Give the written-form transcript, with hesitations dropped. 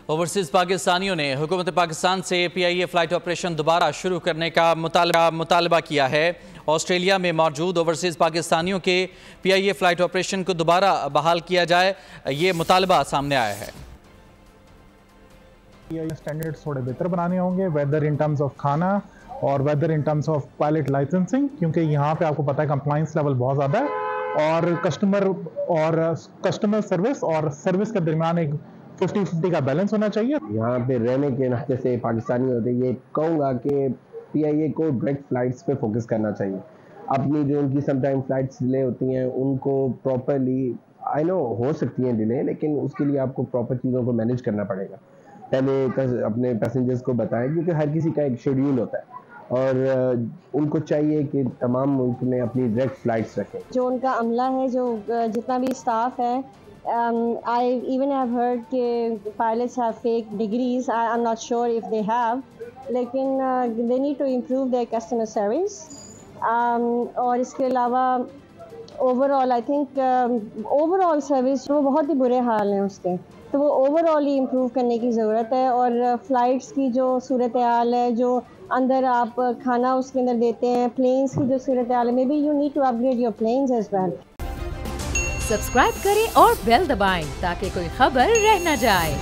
Overseas पाकिस्तानियों ने हुकूमत पाकिस्तान से PIA फ़्लाइट ऑपरेशन दोबारा शुरू करने का मुतालबा किया है। ऑस्ट्रेलिया में मौजूद ओवरसीज़ पाकिस्तानियों के PIA फ़्लाइट ऑपरेशन को दोबारा बहाल किया जाए, ये मुतालबा सामने आया है। स्टैंडर्ड्स थोड़े बेहतर बनाने होंगे, वेदर इन टर्म्स ऑफ खाना और weather in terms of pilot licensing, क्योंकि यहाँ पे आपको पता है कंप्लाइंस लेवल बहुत ज़्यादा है और कस्टमर सर्विस और सर्विस के दरमियान एक 50-50 का बैलेंस होना चाहिए। यहाँ पे रहने के नाते से पाकिस्तानी होते ये कहूँगा कि PIA को डायरेक्ट फ्लाइट्स पे फोकस करना चाहिए। अपनी जो उनकी समटाइम फ्लाइट्स डिले होती हैं उनको प्रॉपरली, आई नो हो सकती हैं डिले, लेकिन उसके लिए आपको प्रॉपर चीज़ों को मैनेज करना पड़ेगा। पहले अपने पैसेंजर्स को बताएं, क्योंकि हर किसी का एक शेड्यूल होता है और उनको चाहिए कि तमाम मुल्क में अपनी डायरेक्ट फ्लाइट्स रखें। जो उनका अमला है, जो जितना भी स्टाफ है, I even have heard कि pilots have fake degrees. I'm not sure if they have, लेकिन they need to improve their customer service. और इसके अलावा overall I think overall service वो बहुत ही बुरे हाल हैं उसके, तो वो ओवरऑल ही इम्प्रूव करने की ज़रूरत है। और फ़्लाइट्स की जो सूरत हाल है, जो अंदर आप खाना उसके अंदर देते हैं, प्लेन्स की जो सूरत हाल है, maybe you need to upgrade your plans as well. Subscribe करें और बेल दबाएं ताकि कोई खबर रह न जाए।